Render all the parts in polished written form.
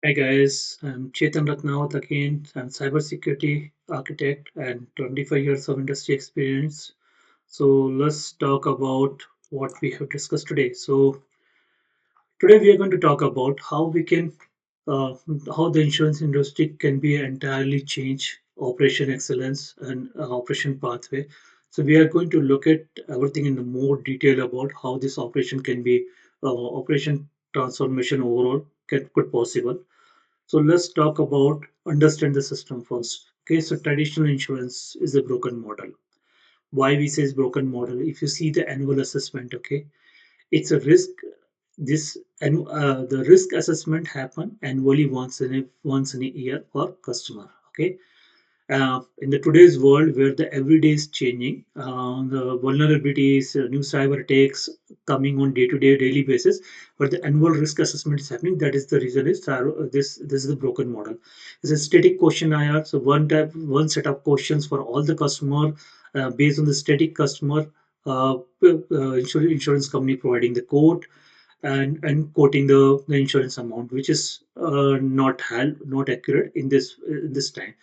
Hi guys, I'm Chetan Ratnawat again. I'm cybersecurity architect and 25 years of industry experience. So let's talk about what we have discussed today. So today we are going to talk about how we can, uh, how the insurance industry can be entirely change operation excellence and operation pathway. So we are going to look at everything in more detail about how this operation can be, operation transformation overall could possible. So let's talk about understand the system first. Okay, so traditional insurance is a broken model. Why we say it's broken model? If you see the annual assessment, okay, it's a risk. This and the risk assessment happen annually once in a year for customer. Okay, in the today's world where the everyday is changing, the vulnerabilities, new cyber attacks coming on day-to-day daily basis, but the annual risk assessment is happening. That is the reason is this is the broken model. It's a static questionnaire. So one set of questions for all the customer based on the static customer insurance company providing the quote and quoting the insurance amount, which is not accurate in this time.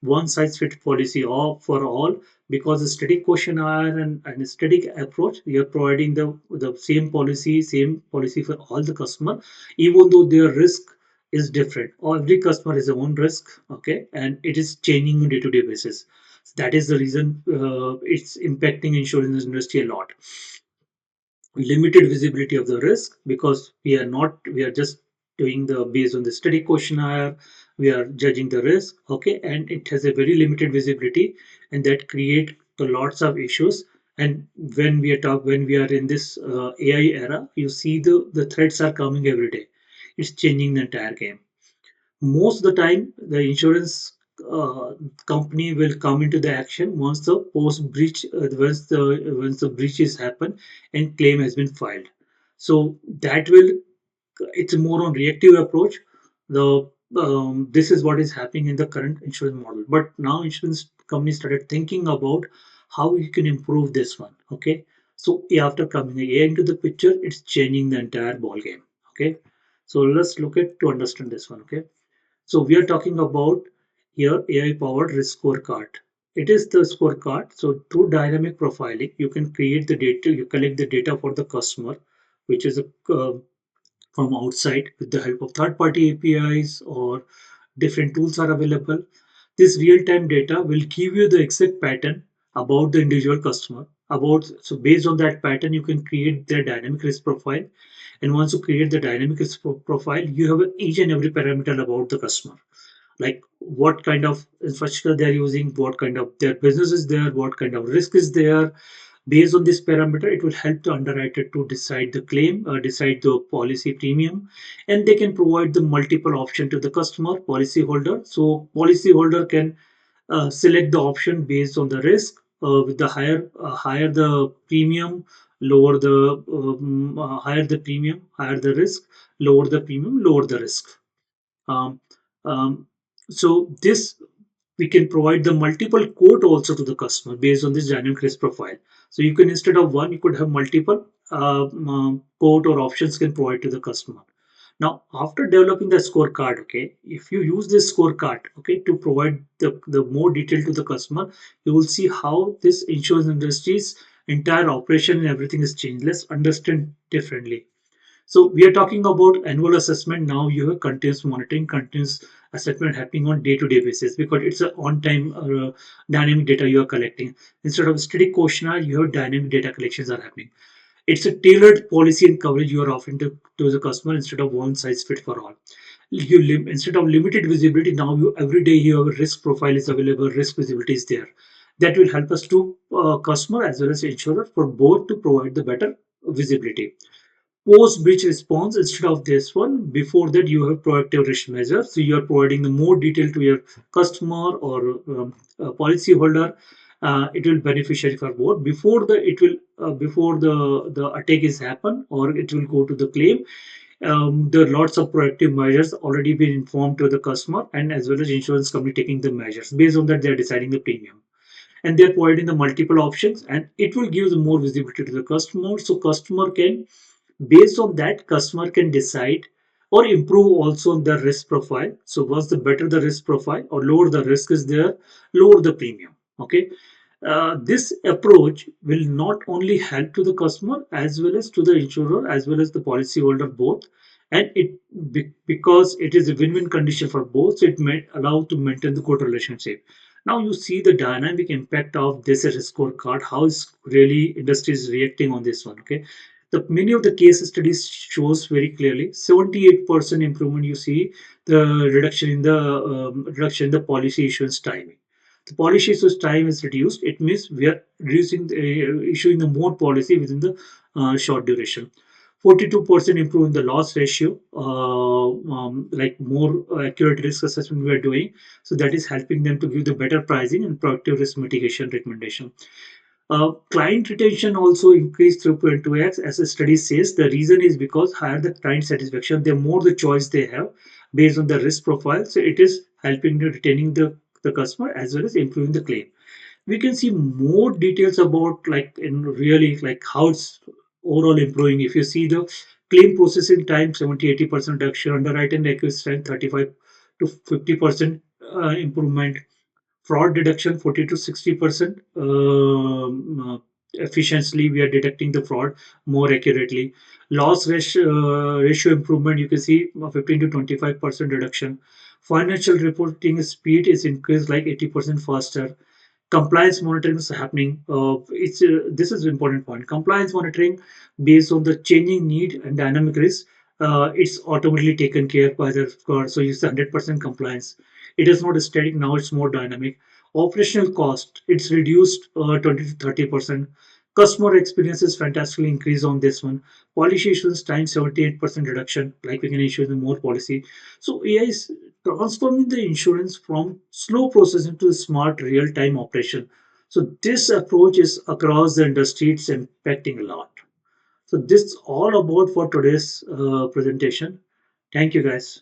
One size fits policy all for all, because the static questionnaire and a static approach, we are providing the same policy for all the customer, even though their risk is different. Every customer has their own risk, okay, and it is changing on day-to-day basis. That is the reason it's impacting insurance industry a lot. Limited visibility of the risk, because we are just doing the based on the study questionnaire, we are judging the risk, okay, and it has a very limited visibility, and that create the lots of issues. And when we are in this AI era, you see the threats are coming every day. It's changing the entire game. Most of the time the insurance uh, company will come into the action once the post breach once the breach is happened and claim has been filed. So that will, it's more on reactive approach. The This is what is happening in the current insurance model, but now insurance companies started thinking about how you can improve this one. Okay, so after coming AI into the picture, it's changing the entire ball game. Okay, so let's look at to understand this one. Okay, so we are talking about here AI-powered risk scorecard. It is the scorecard. So through dynamic profiling, you can create the data, you collect the data for the customer, which is from outside with the help of third-party APIs or different tools are available. This real-time data will give you the exact pattern about the individual customer. So based on that pattern, you can create their dynamic risk profile. And once you create the dynamic risk profile, you have each and every parameter about the customer, like what kind of infrastructure they're using, what kind of their business is there, what kind of risk is there. Based on this parameter, it will help the underwriter to decide the claim, decide the policy premium, and they can provide the multiple option to the customer policyholder. So policyholder can select the option based on the risk. With the higher the premium, lower the higher the premium, higher the risk, lower the premium, lower the risk. um, um, so this, we can provide the multiple quote also to the customer based on this dynamic risk profile. So you can, instead of one, you could have multiple quote or options can provide to the customer. Now, after developing the scorecard, okay, if you use this scorecard, okay, to provide the more detail to the customer, you will see how this insurance industry's entire operation and everything is changed. Let's understand differently. So we are talking about annual assessment. Now you have continuous monitoring, continuous assessment happening on day-to-day basis, because it's a on-time dynamic data you are collecting. Instead of static questionnaire, you have dynamic data collections are happening. It's a tailored policy and coverage you are offering to the customer instead of one size fit for all. Instead of limited visibility, now you every day you have a risk profile is available, risk visibility is there. That will help us to customer as well as insurer for both to provide the better visibility. Post breach response, instead of this one, before that you have proactive risk measures, so you are providing the more detail to your customer or policy holder. It will beneficiary for both. Before the it will before the attack is happen or it will go to the claim, there are lots of proactive measures already been informed to the customer, and as well as insurance company taking the measures. Based on that, they are deciding the premium, and they are providing the multiple options, and it will give the more visibility to the customer, so customer can, based on that, customer can decide or improve also the risk profile. So once the better the risk profile or lower the risk is there, lower the premium. Okay, this approach will not only help to the customer as well as to the insurer as well as the policyholder both, and because it is a win-win condition for both, so it may allow to maintain the good relationship. Now you see the dynamic impact of this risk scorecard, how is really industry is reacting on this one. Okay, the many of the case studies shows very clearly 78% improvement. You see the reduction in the policy issuance timing. The policy issuance time is reduced. It means we are reducing issuing the more policy within the short duration. 42% improve in the loss ratio, like more accurate risk assessment we are doing. So that is helping them to give the better pricing and proactive risk mitigation recommendation. Client retention also increased through 2x, as the study says. The reason is because higher the client satisfaction, the more the choice they have based on the risk profile. So it is helping to retaining the customer as well as improving the claim. We can see more details about like in really like how it's overall improving. If you see the claim processing time, 70-80% reduction, underwriting accuracy time 35 to 50% improvement, fraud detection 40 to 60% efficiently we are detecting the fraud more accurately. Loss ratio improvement, you can see 15 to 25% reduction. Financial reporting speed is increased like 80% faster. Compliance monitoring is happening. It's This is an important point. Compliance monitoring based on the changing need and dynamic risk. It's automatically taken care by the so it's 100% compliance. It is not static now; it's more dynamic. Operational cost, it's reduced 20 to 30%. Customer experience is fantastically increased on this one. Policy issuance time 78% reduction, like we can issue the more policy. So AI is transforming the insurance from slow processing to smart real-time operation. So this approach is across the industry, it's impacting a lot. So this is all about for today's presentation. Thank you guys.